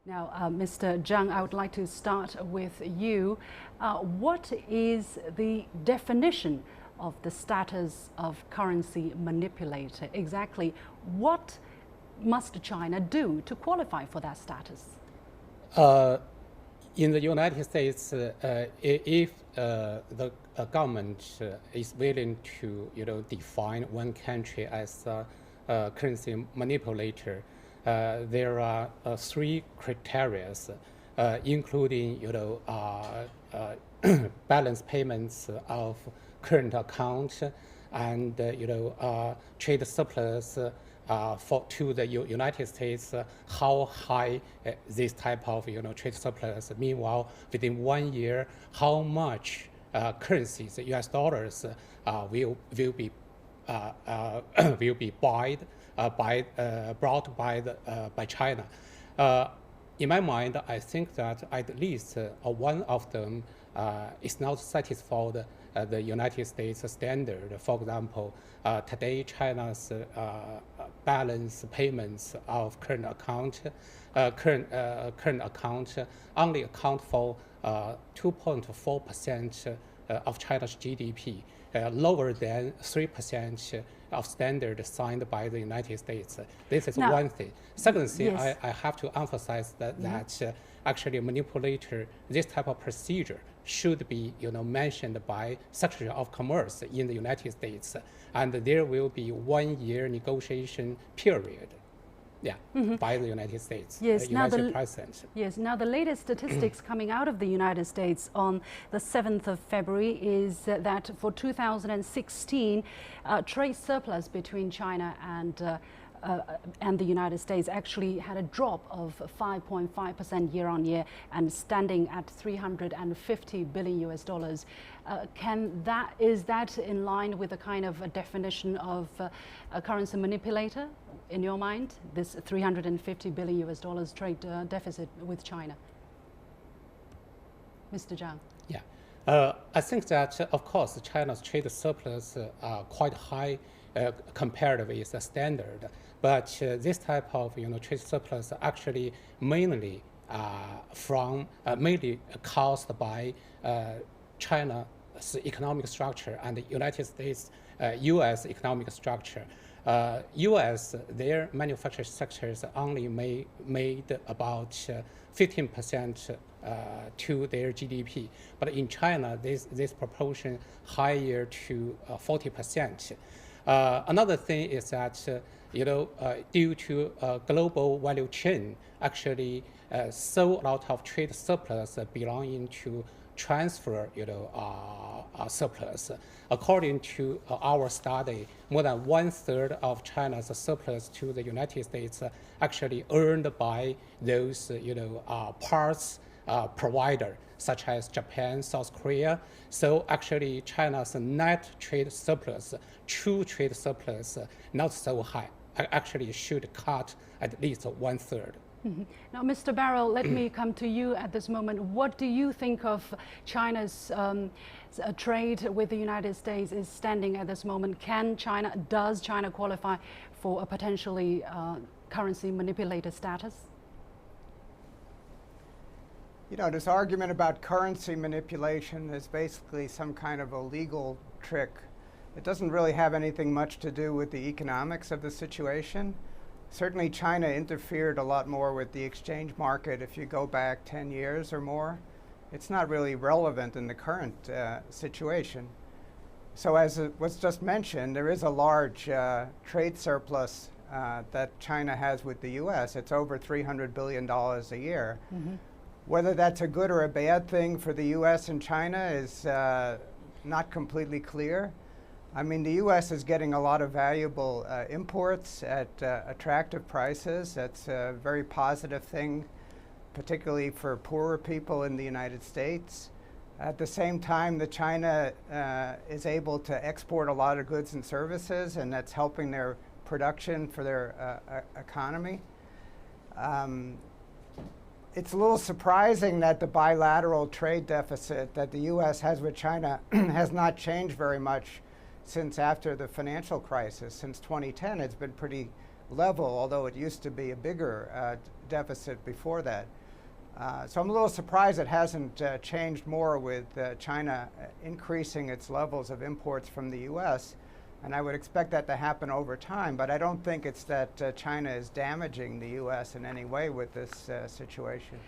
Now, Mr. Zhang, I would like to start with you. What is the definition of the status of currency manipulator? Exactly what must China do to qualify for that status? In the United States, if the government is willing to, define one country as a currency manipulator, there are three criteria, including, balance payments of current account and, trade surplus to the United States, how high this type of trade surplus. Meanwhile, within 1 year, how much currencies, U.S. dollars, will be brought by China. In my mind, I think that at least one of them is not satisfied the United States standard. For example, today China's balance payments of current account only account for 2.4% of China's GDP, lower than 3% of standard signed by the United States. This is one thing. Second thing, yes. I have to emphasize that, actually manipulator, this type of procedure should be mentioned by Secretary of Commerce in the United States, and there will be 1 year negotiation period. By the United States, yes, United President. Yes, now the latest statistics coming out of the United States on the 7th of February is that for 2016, trade surplus between China and the United States actually had a drop of 5.5% year on year and standing at $350 billion US. Is that in line with the kind of a definition of a currency manipulator in your mind, this $350 billion US trade deficit with China? Mr. Zhang. Yeah, I think that of course China's trade surplus are quite high compared with the standard, but this type of trade surplus actually mainly mainly caused by China's economic structure and the United States, U.S. economic structure. U.S. their manufacturing sectors only made about 15% to their GDP, but in China this proportion higher to 40%. Another thing is that due to global value chain, actually so a lot of trade surplus belonging to transfer surplus. According to our study, more than 1/3 of China's surplus to the United States actually earned by those parts provider, such as Japan, South Korea. So actually China's net trade surplus, true trade surplus, not so high. Actually should cut at least 1/3. Mm-hmm. Now, Mr. Barro, let me come to you at this moment. What do you think of China's trade with the United States is standing at this moment? Does China qualify for a potentially currency manipulator status? This argument about currency manipulation is basically some kind of a legal trick. It doesn't really have anything much to do with the economics of the situation. Certainly China interfered a lot more with the exchange market if you go back 10 years or more. It's not really relevant in the current situation. So as it was just mentioned, there is a large trade surplus that China has with the US. It's over $300 billion a year. Mm-hmm. Whether that's a good or a bad thing for the US and China is not completely clear. I mean, the U.S. is getting a lot of valuable imports at attractive prices. That's a very positive thing, particularly for poorer people in the United States. At the same time, China is able to export a lot of goods and services, and that's helping their production for their economy. It's a little surprising that the bilateral trade deficit that the U.S. has with China has not changed very much since after the financial crisis. Since 2010, it's been pretty level, although it used to be a bigger deficit before that. So I'm a little surprised it hasn't changed more with China increasing its levels of imports from the U.S., and I would expect that to happen over time, but I don't think it's that China is damaging the U.S. in any way with this situation.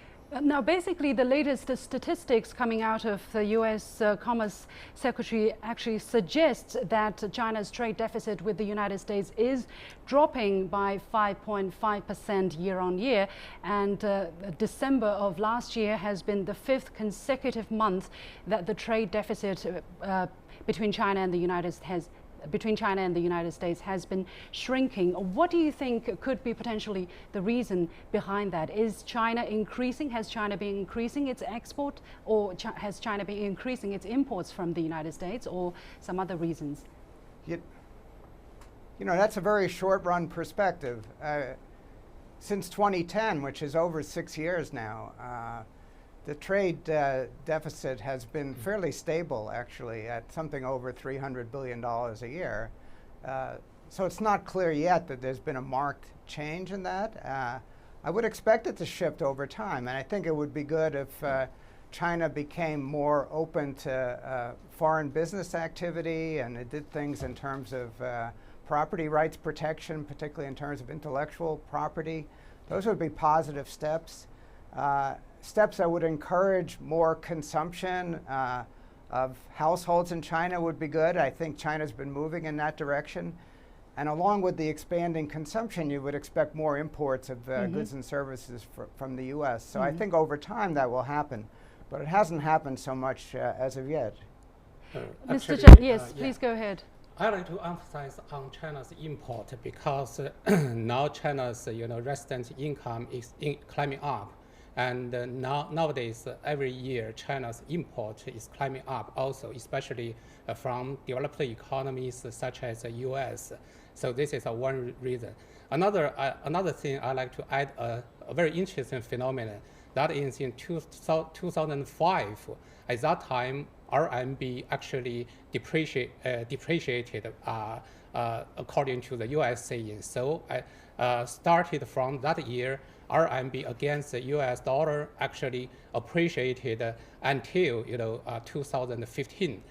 Now, basically, the latest statistics coming out of the U.S. Commerce Secretary actually suggests that China's trade deficit with the United States is dropping by 5.5% year on year. And December of last year has been the 5th consecutive month that the trade deficit between China and the United States has been shrinking. What do you think could be potentially the reason behind that? Is China increasing? Has China been increasing its export, or has China been increasing its imports from the United States, or some other reasons? You know, that's a very short-run perspective. Since 2010, which is over 6 years now, the trade deficit has been fairly stable, actually, at something over $300 billion a year. So it's not clear yet that there's been a marked change in that. I would expect it to shift over time, and I think it would be good if China became more open to foreign business activity, and it did things in terms of property rights protection, particularly in terms of intellectual property. Those would be positive steps. Steps that would encourage more consumption of households in China would be good. I think China's been moving in that direction. And along with the expanding consumption, you would expect more imports of goods and services from the U.S. So I think over time that will happen. But it hasn't happened so much as of yet. Mr. Zhang, yes, please go ahead. I like to emphasize on China's import because now China's resident income is climbing up. And nowadays, every year, China's import is climbing up also, especially from developed economies such as the U.S. So this is one reason. Another thing I like to add, a very interesting phenomenon, that is in 2005, at that time, RMB actually depreciated according to the U.S. saying. So started from that year, RMB against the U.S. dollar actually appreciated until 2015.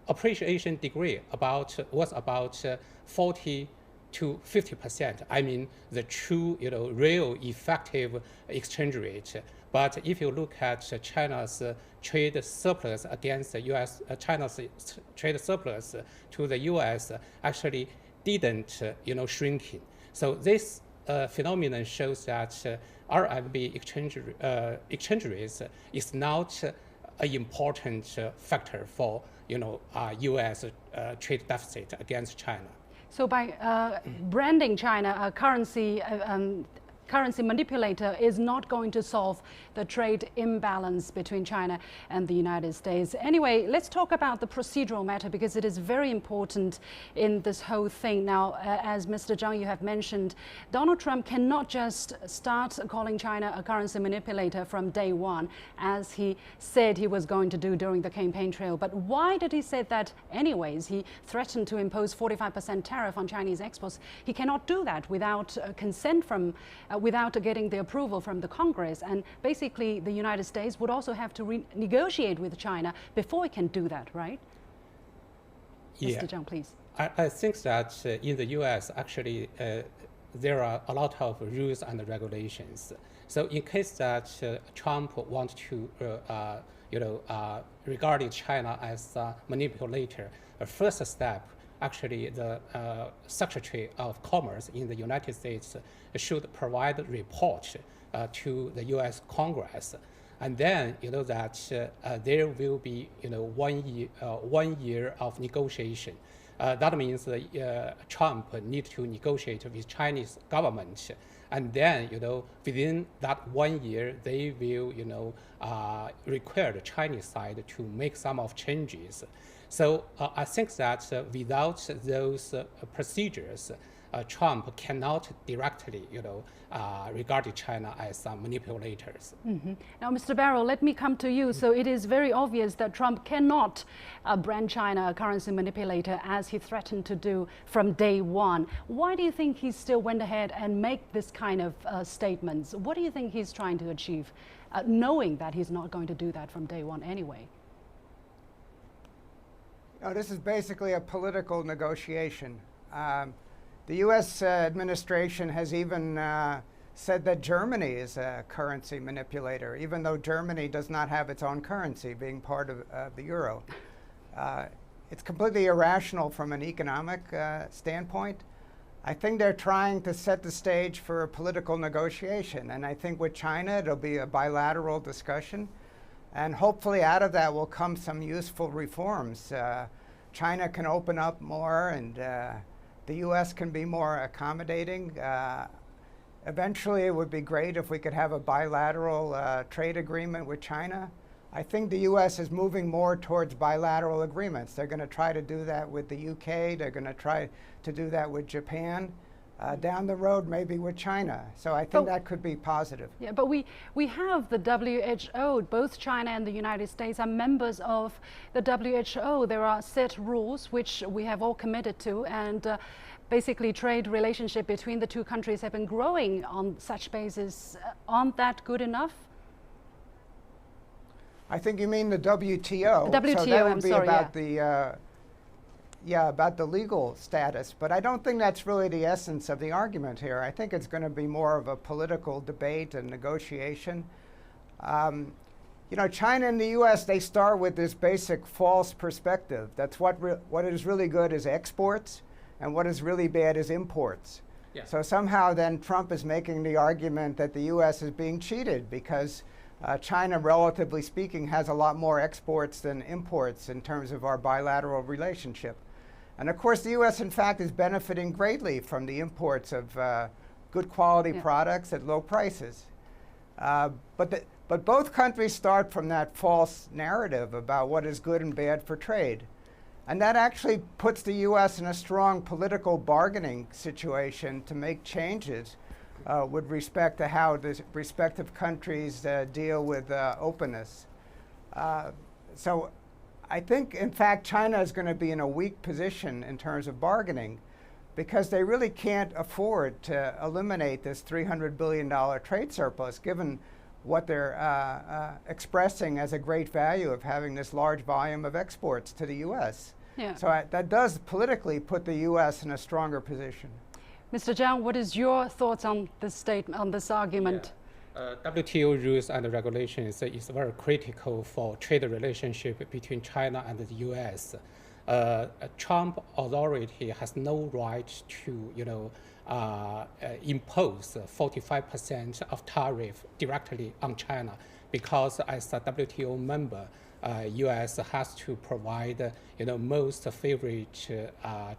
Appreciation degree was about 40 to 50%. I mean the true real effective exchange rate. But if you look at China's trade surplus against the U.S., China's trade surplus to the U.S. actually didn't shrinking. So this phenomenon shows that RMB exchange rate is not an important factor for U.S. trade deficit against China. So by branding China a currency manipulator is not going to solve the trade imbalance between China and the United States. Anyway, let's talk about the procedural matter because it is very important in this whole thing. Now, as Mr. Zhang, you have mentioned, Donald Trump cannot just start calling China a currency manipulator from day one, as he said he was going to do during the campaign trail. But why did he say that anyways? He threatened to impose 45% tariff on Chinese exports. He cannot do that without consent from without getting the approval from the Congress. And basically, the United States would also have to renegotiate with China before it can do that, right? Yeah. Mr. Zhang, please. I think that in the U.S., actually, there are a lot of rules and regulations. So in case that Trump wants to, regarding China as a manipulator, the first step, actually, the Secretary of Commerce in the United States should provide a report to the U.S. Congress, and then that there will be 1 year of negotiation. That means Trump needs to negotiate with Chinese government, and then within that 1 year they will require the Chinese side to make some of changes. So I think that without those procedures, Trump cannot directly, regard China as manipulators. Now, Mr. Barro, let me come to you. So it is very obvious that Trump cannot brand China a currency manipulator as he threatened to do from day one. Why do you think he still went ahead and make this kind of statements? What do you think he's trying to achieve, knowing that he's not going to do that from day one anyway? This is basically a political negotiation. The U.S. administration has even said that Germany is a currency manipulator, even though Germany does not have its own currency, being part of the euro. It's completely irrational from an economic standpoint. I think they're trying to set the stage for a political negotiation, and I think with China it'll be a bilateral discussion, and hopefully out of that will come some useful reforms. China can open up more, and the U.S. can be more accommodating. Eventually, it would be great if we could have a bilateral trade agreement with China. I think the U.S. is moving more towards bilateral agreements. They're going to try to do that with the UK. They're going to try to do that with Japan. Down the road, maybe with China. So I think that could be positive. Yeah, but we have the WHO. Both China and the United States are members of the WHO. There are set rules which we have all committed to, and basically trade relationship between the two countries have been growing on such basis. Aren't that good enough? I think you mean the WTO. The WTO, so that would be sorry, about about the legal status, but I don't think that's really the essence of the argument here. I think it's going to be more of a political debate and negotiation. China and the U.S., they start with this basic false perspective. That's what is really good is exports, and what is really bad is imports. Yeah. So somehow then Trump is making the argument that the U.S. is being cheated because China, relatively speaking, has a lot more exports than imports in terms of our bilateral relationship. And of course, the U.S., in fact, is benefiting greatly from the imports of good quality products at low prices. But both countries start from that false narrative about what is good and bad for trade. And that actually puts the U.S. in a strong political bargaining situation to make changes with respect to how the respective countries deal with openness. So I think, in fact, China is going to be in a weak position in terms of bargaining because they really can't afford to eliminate this $300 billion trade surplus, given what they're expressing as a great value of having this large volume of exports to the U.S. Yeah. So that does politically put the U.S. in a stronger position. Mr. Zhang, what is your thoughts on this statement, on this argument? Yeah. WTO rules and regulations is very critical for trade relationship between China and the U.S. Trump authority has no right to, impose 45% of tariff directly on China because as a WTO member, U.S. has to provide, most favorite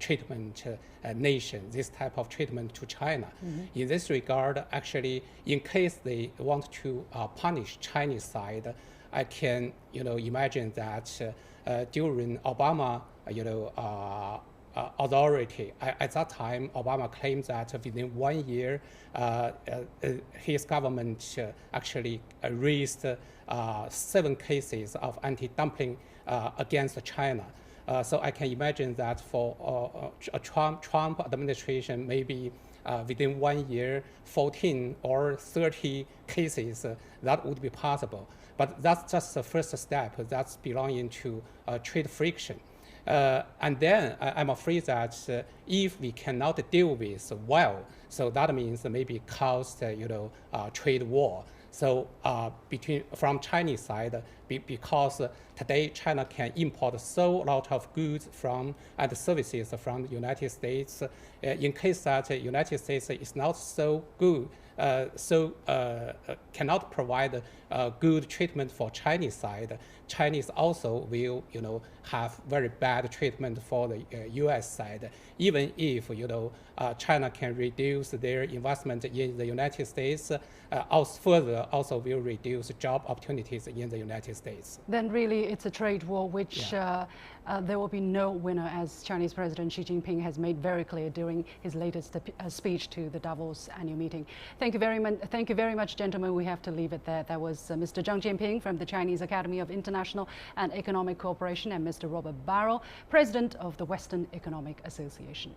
treatment nation, this type of treatment to China. In this regard, actually, in case they want to punish Chinese side, I can, imagine that during Obama, authority, at that time, Obama claimed that within 1 year, his government actually raised 7 cases of anti-dumping against China. So I can imagine that for a Trump administration, maybe within 1 year, 14 or 30 cases, that would be possible. But that's just the first step. That's belonging to trade friction. And then I'm afraid that if we cannot deal with well, so that means maybe cause trade war. So from Chinese side, because today China can import so lot of goods from and services from the United States. In case that the United States is not so good, cannot provide good treatment for Chinese side, Chinese also will, have very bad treatment for the U.S. side. Even if, China can reduce their investment in the United States, also will reduce job opportunities in the United States. Then really it's a trade war which there will be no winner, as Chinese President Xi Jinping has made very clear during his latest speech to the Davos annual meeting. Thank you very much, gentlemen. We have to leave it there. That was Mr. Zhang Jianping from the Chinese Academy of International and Economic Cooperation and Mr. Robert Barro, President of the Western Economic Association.